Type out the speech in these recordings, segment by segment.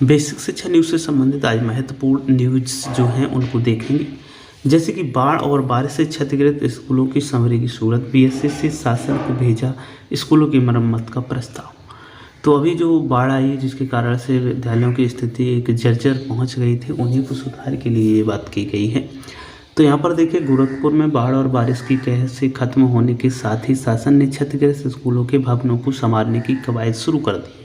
Basic शिक्षा news से संबंधित आज महत्वपूर्ण न्यूज़ जो हैं उनको देखेंगे। जैसे कि बाढ़ और बारिश से क्षतिग्रस्त स्कूलों की समरी की सूरत, बीएससी से शासन को भेजा स्कूलों की मरम्मत का प्रस्ताव। तो अभी जो बाढ़ आई जिसके कारण से विद्यालयों की स्थिति एक जर्जर पहुंच गई थी, उन्हीं को सुधार के लिए ये बात की गई है। तो यहाँ पर देखिए, गोरखपुर में बाढ़ और बारिश की कहर से खत्म होने के साथ ही शासन ने क्षतिग्रस्त स्कूलों के भवनों को संवारने की कवायद शुरू कर दी है।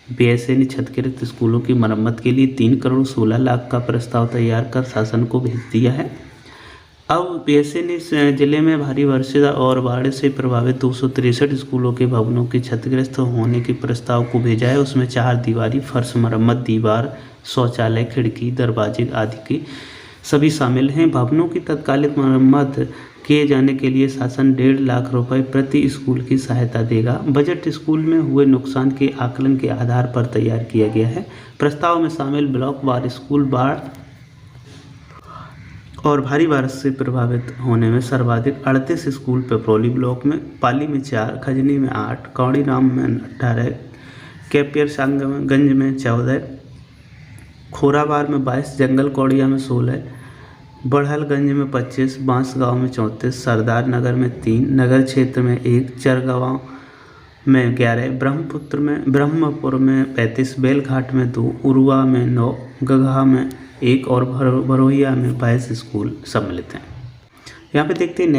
बीएसए ने क्षतिग्रस्त स्कूलों की मरम्मत के लिए 3 करोड़ 16 लाख का प्रस्ताव तैयार कर शासन को भेज दिया है। अब बीएसए ने जिले में भारी वर्षा और बाढ़ से प्रभावित 263 स्कूलों के भवनों के क्षतिग्रस्त होने के प्रस्ताव को भेजा है। उसमें 4 दीवारी फर्श मरम्मत, दीवार, शौचालय, खिड़की, दरवाजे आदि के सभी शामिल हैं। भवनों की तत्कालिक मरम्मत किए जाने के लिए शासन 1.5 लाख रुपए प्रति स्कूल की सहायता देगा। बजट स्कूल में हुए नुकसान के आकलन के आधार पर तैयार किया गया है। प्रस्ताव में शामिल ब्लॉक वार स्कूल बाढ़ और भारी बारिश से प्रभावित होने में सर्वाधिक 38 स्कूल पिपरौली ब्लॉक में, पाली में 4, खजनी में 8, कौड़ीराम में 18, कैपियरगंज में 14, खोराबार में 22, जंगल कौड़िया में 16, बढ़लगंज में 25, बांसगांव में 34, सरदार नगर में 3, नगर क्षेत्र में 1, चरगांव में 11, ब्रह्मपुर में 35, बेलघाट में 2, उरुआ में 9, गगहा में 1 और भरोहिया में 22 स्कूल सम्मिलित हैं। यहाँ पे देखते हैं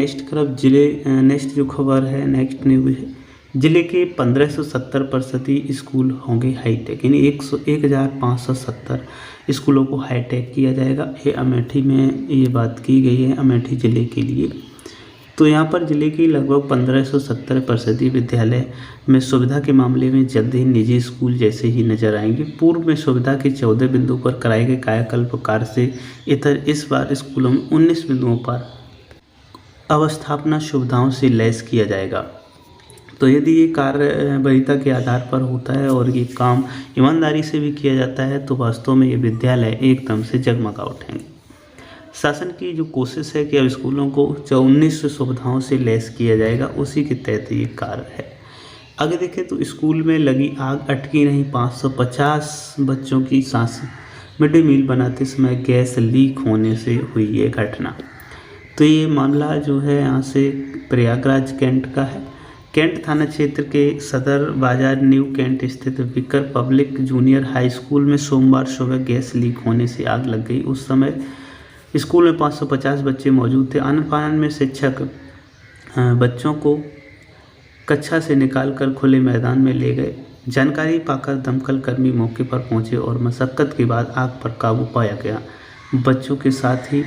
नेक्स्ट जो खबर है, नेक्स्ट न्यूज़ है। जिले के 1570% स्कूल होंगे हाईटेक, यानी 1570 स्कूलों को हाईटेक किया जाएगा। ये अमेठी में ये बात की गई है, अमेठी ज़िले के लिए। तो यहाँ पर ज़िले की लगभग 1570% विद्यालय में सुविधा के मामले में जल्द ही निजी स्कूल जैसे ही नजर आएंगे। पूर्व में सुविधा के 14 बिंदुओं पर कराए गए कायाकल्प कार्य से इतर इस बार स्कूलों में 19 बिंदुओं पर अवस्थापना सुविधाओं से लैस किया जाएगा। तो यदि ये कार्य वरीयता के आधार पर होता है और ये काम ईमानदारी से भी किया जाता है तो वास्तव में ये विद्यालय एकदम से जगमगा उठेंगे। शासन की जो कोशिश है कि अब स्कूलों को 19 सुविधाओं से लैस किया जाएगा, उसी के तहत ये कार्य है। आगे देखें तो स्कूल में लगी आग अटकी नहीं, 550 बच्चों की सांस। मिड डे मील बनाते समय गैस लीक होने से हुई ये घटना। तो ये मामला जो है यहाँ से प्रयागराज कैंट का है। कैंट थाना क्षेत्र के सदर बाजार न्यू कैंट स्थित Vicar Public Junior High School में सोमवार सुबह गैस लीक होने से आग लग गई। उस समय स्कूल में 550 बच्चे मौजूद थे। आनन फानन में शिक्षक बच्चों को कक्षा से निकालकर खुले मैदान में ले गए। जानकारी पाकर दमकल कर्मी मौके पर पहुंचे और मशक्कत के बाद आग पर काबू पाया गया। बच्चों के साथ ही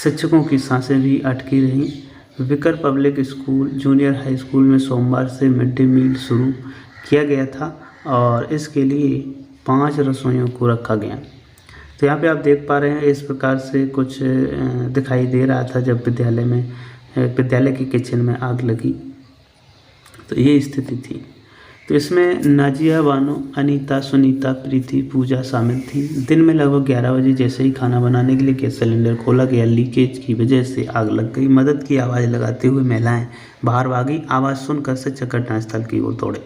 शिक्षकों की सांसें भी अटकी रहीं। Vicar Public School Junior High School में सोमवार से मिड डे मील शुरू किया गया था और इसके लिए 5 रसोइयों को रखा गया। तो यहाँ पे आप देख पा रहे हैं इस प्रकार से कुछ दिखाई दे रहा था जब विद्यालय की किचन में आग लगी। तो ये स्थिति थी। तो इसमें नाजिया, बानो, अनीता, सुनीता, प्रीति, पूजा शामिल थी। दिन में लगभग 11 बजे जैसे ही खाना बनाने के लिए गैस सिलेंडर खोला गया, लीकेज की वजह से आग लग गई। मदद की आवाज़ लगाते हुए महिलाएं बाहर भागी। आवाज़ सुनकर शिक्षक घटनास्थल की ओर दौड़े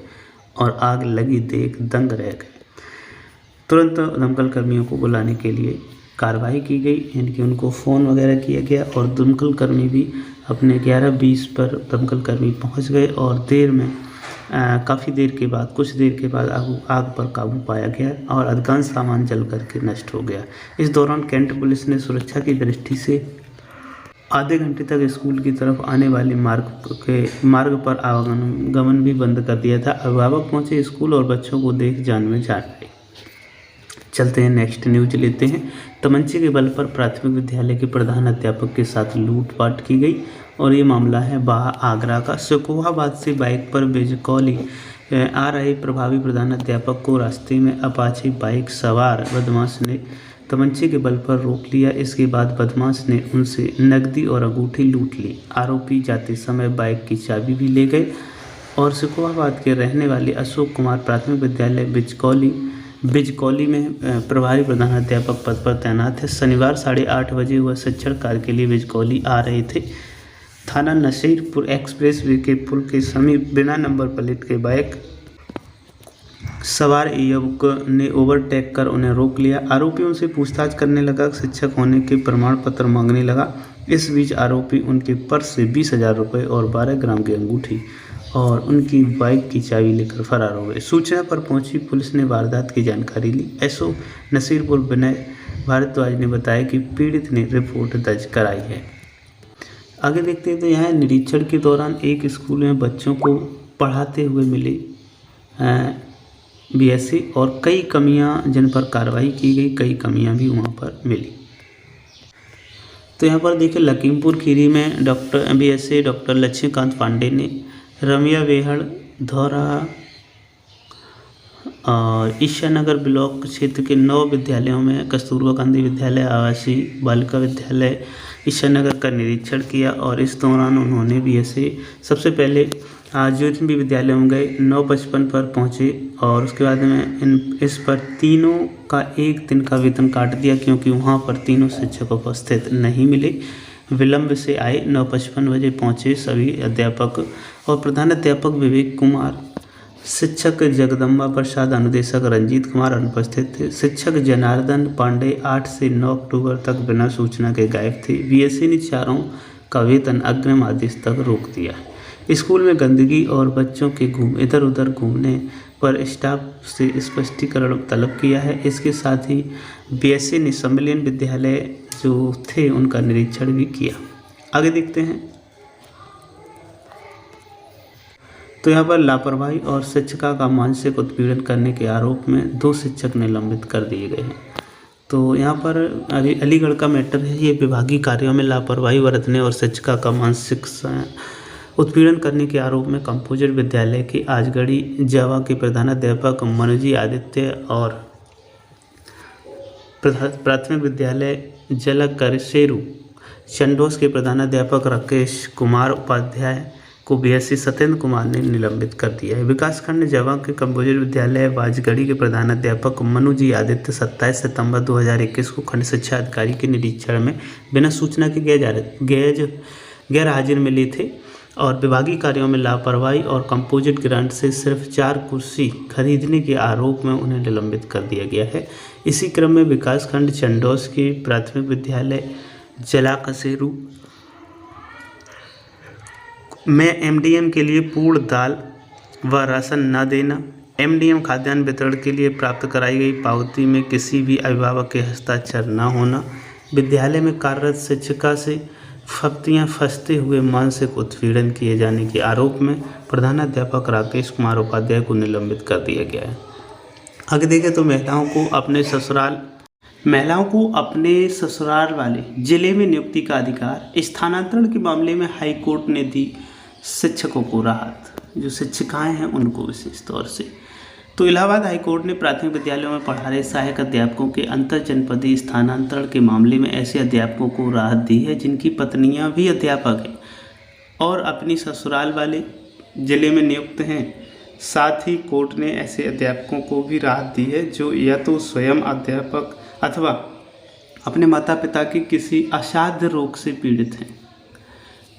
और आग लगी देख दंग रह गए। तुरंत दमकल कर्मियों को बुलाने के लिए कार्रवाई की गई, यानी कि उनको फ़ोन वगैरह किया गया और दमकल कर्मी भी अपने 11:20 पर दमकल कर्मी पहुंच गए और कुछ देर के बाद आग पर काबू पाया गया और अधिकांश सामान जल करके नष्ट हो गया। इस दौरान कैंट पुलिस ने सुरक्षा की दृष्टि से आधे घंटे तक स्कूल की तरफ आने वाले मार्ग पर आवागमन भी बंद कर दिया था। अभिभावक पहुंचे स्कूल और बच्चों को देख जान में जान आई। चलते हैं नेक्स्ट न्यूज लेते हैं। तमंचे के बल पर प्राथमिक विद्यालय के प्रधान अध्यापक के साथ लूटपाट की गई और ये मामला है आगरा का। सिकोहाबाद से बाइक पर बिजकौली आ रहे प्रभावी प्रधान अध्यापक को रास्ते में अपाची बाइक सवार बदमाश ने तमंचे के बल पर रोक लिया। इसके बाद बदमाश ने उनसे नकदी और अंगूठी लूट ली। आरोपी जाते समय बाइक की चाबी भी ले गए और सिकोहाबाद के रहने वाले अशोक कुमार प्राथमिक विद्यालय बिजकौली में प्रभारी प्रधान अध्यापक पद पर तैनात है। शनिवार 8:30 बजे वह शिक्षण कार्य के लिए बिजकौली आ रहे थे। थाना नसीरपुर एक्सप्रेस वे के पुल के समीप बिना नंबर प्लेट के बाइक सवार युवक ने ओवरटेक कर उन्हें रोक लिया। आरोपी उनसे पूछताछ करने लगा, शिक्षक होने के प्रमाण पत्र मांगने लगा। इस बीच आरोपी उनके पर्स से 20,000 रुपये और 12 ग्राम की अंगूठी और उनकी बाइक की चाबी लेकर फरार हो गए। सूचना पर पहुंची पुलिस ने वारदात की जानकारी ली। एसओ नसीरपुर विनय भारद्वाज ने बताया कि पीड़ित ने रिपोर्ट दर्ज कराई है। आगे देखते हैं तो यहाँ निरीक्षण के दौरान एक स्कूल में बच्चों को पढ़ाते हुए मिली बीएससी और कई कमियां जिन पर कार्रवाई की गई, कई कमियां भी वहां पर मिली। तो यहाँ पर देखिए लखीमपुर खीरी में बीएससी डॉक्टर लक्ष्मीकांत पांडे ने रमिया वेहड़ धौरा और ईशानगर ब्लॉक क्षेत्र के 9 विद्यालयों में कस्तूरबा गांधी विद्यालय, आवासीय बालिका विद्यालय ईशानगर का निरीक्षण किया और इस दौरान उन्होंने बीएससी सबसे पहले जितने भी विद्यालयों में गए 9:55 पर पहुंचे और उसके बाद में इस पर तीनों का एक दिन का वेतन काट दिया क्योंकि वहां पर तीनों शिक्षक उपस्थित नहीं मिले। विलंब से आए। 9:55 बजे पहुंचे सभी अध्यापक और प्रधान अध्यापक विवेक कुमार, शिक्षक जगदम्बा प्रसाद, अनुदेशक रंजीत कुमार अनुपस्थित थे। शिक्षक जनार्दन पांडे 8 से 9 अक्टूबर तक बिना सूचना के गायब थे। बीएससी ने चारों का वेतन अग्रिम आदेश तक रोक दिया। स्कूल में गंदगी और बच्चों के इधर उधर घूमने पर स्टाफ से स्पष्टीकरण तलब किया है। इसके साथ ही बीएससी ने सम्मेलन विद्यालय जो थे उनका निरीक्षण भी किया। आगे देखते हैं तो यहाँ पर लापरवाही और शिक्षिका का मानसिक उत्पीड़न करने के आरोप में 2 शिक्षक निलंबित कर दिए गए हैं। तो यहाँ पर अलीगढ़ का मैटर है। ये विभागीय कार्यों में लापरवाही बरतने और शिक्षिका का मानसिक उत्पीड़न करने के आरोप में कंपोजिट विद्यालय के आजगढ़ी जावा के प्रधानाध्यापक मनुजी आदित्य और प्राथमिक विद्यालय जलकरसेरू चंडोस के प्रधानाध्यापक राकेश कुमार उपाध्याय को बीएससी सत्येंद्र कुमार ने निलंबित कर दिया है। विकासखंड जावा के कंपोजिट विद्यालय बाजगढ़ी के प्रधानाध्यापक मनुजी आदित्य 27 सितंबर 2021 को खंड शिक्षा अधिकारी के निरीक्षण में बिना सूचना के गैर हाजिर मिले थे और विभागीय कार्यों में लापरवाही और कंपोजिट ग्रांट से सिर्फ 4 कुर्सी खरीदने के आरोप में उन्हें निलंबित कर दिया गया है। इसी क्रम में विकासखंड चंडोस के प्राथमिक विद्यालय जलाकसेरू में एमडीएम के लिए पूर्ण दाल व राशन न देना, एमडीएम खाद्यान्न वितरण के लिए प्राप्त कराई गई पावती में किसी भी अभिभावक के हस्ताक्षर न होना, विद्यालय में कार्यरत शिक्षिका से फंसते हुए मानसिक उत्पीड़न किए जाने के आरोप में प्रधानाध्यापक राकेश कुमार उपाध्याय को निलंबित कर दिया गया है। आगे देखें तो महिलाओं को अपने ससुराल वाले जिले में नियुक्ति का अधिकार, स्थानांतरण के मामले में हाई कोर्ट ने दी शिक्षकों को राहत, जो शिक्षिकाएं हैं उनको विशेष तौर से। तो इलाहाबाद हाईकोर्ट ने प्राथमिक विद्यालयों में पढ़ा रहे सहायक अध्यापकों के अंतर जनपदीय स्थानांतरण के मामले में ऐसे अध्यापकों को राहत दी है जिनकी पत्नियां भी अध्यापक हैं और अपनी ससुराल वाले जिले में नियुक्त हैं। साथ ही कोर्ट ने ऐसे अध्यापकों को भी राहत दी है जो या तो स्वयं अध्यापक अथवा अपने माता पिता के किसी असाध्य रोग से पीड़ित हैं।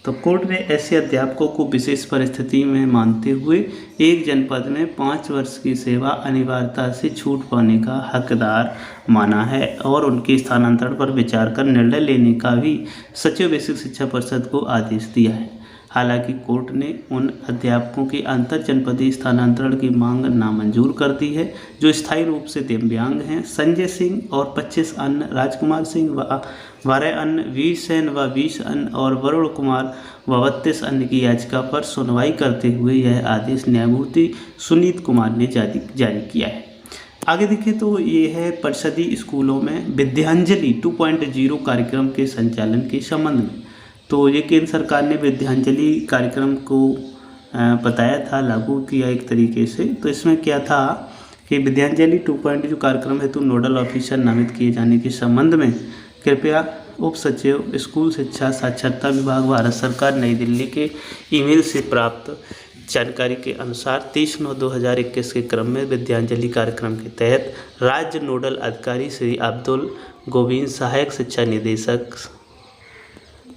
तो कोर्ट ने ऐसे अध्यापकों को विशेष परिस्थिति में मानते हुए एक जनपद में 5 वर्ष की सेवा अनिवार्यता से छूट पाने का हकदार माना है और उनके स्थानांतरण पर विचार कर निर्णय लेने का भी सचिव बेसिक शिक्षा परिषद को आदेश दिया है। हालांकि कोर्ट ने उन अध्यापकों के अंतर जनपदीय स्थानांतरण की मांग नामंजूर कर दी है जो स्थायी रूप से दिव्यांग हैं। संजय सिंह और 25 अन्य, राजकुमार सिंह व 12 अन्य, वीर सेन व 20 अन्य और वरुण कुमार व 32 अन्य की याचिका पर सुनवाई करते हुए यह आदेश न्यायमूर्ति सुनीत कुमार ने जारी किया है। आगे देखें तो ये है परिषदीय स्कूलों में विद्यांजलि 2.0 कार्यक्रम के संचालन के संबंध में। तो ये केंद्र सरकार ने विद्यांजलि कार्यक्रम को बताया था, लागू किया एक तरीके से। तो इसमें क्या था कि विद्यांजलि 2.0 कार्यक्रम हेतु नोडल ऑफिसर नामित किए जाने के संबंध में कृपया उप सचिव स्कूल शिक्षा साक्षरता विभाग भारत सरकार नई दिल्ली के ईमेल से प्राप्त जानकारी के अनुसार 30/9/2021 के क्रम में विद्यांजलि कार्यक्रम के तहत राज्य नोडल अधिकारी श्री अब्दुल गोविंद, सहायक शिक्षा निदेशक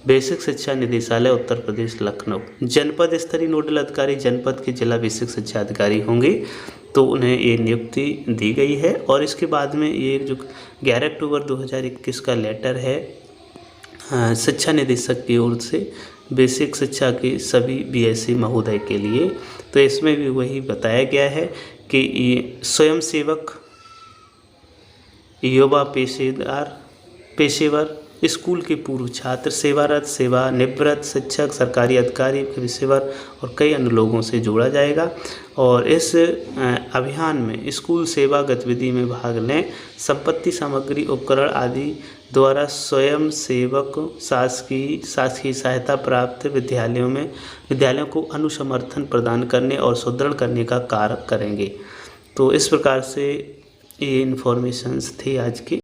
बेसिक शिक्षा निदेशालय उत्तर प्रदेश लखनऊ, जनपद स्तरीय नोडल अधिकारी जनपद के जिला बेसिक शिक्षा अधिकारी होंगे। तो उन्हें ये नियुक्ति दी गई है। और इसके बाद में ये जो 11 अक्टूबर 2021 का लेटर है शिक्षा निदेशक की ओर से बेसिक शिक्षा के सभी बीएससी महोदय के लिए, तो इसमें भी वही बताया गया है कि ये स्वयंसेवक, युवा पेशेवर, स्कूल के पूर्व छात्र, सेवारत, सेवानिवृत्त शिक्षक, सरकारी अधिकारी, पेशेवर और कई अन्य लोगों से जोड़ा जाएगा। और इस अभियान में स्कूल सेवा गतिविधि में भाग लें। संपत्ति, सामग्री, उपकरण आदि द्वारा स्वयं सेवक शासकीय सहायता प्राप्त विद्यालयों को अनुसमर्थन प्रदान करने और सुदृढ़ करने का कार्य करेंगे। तो इस प्रकार से ये इन्फॉर्मेशंस थी आज की।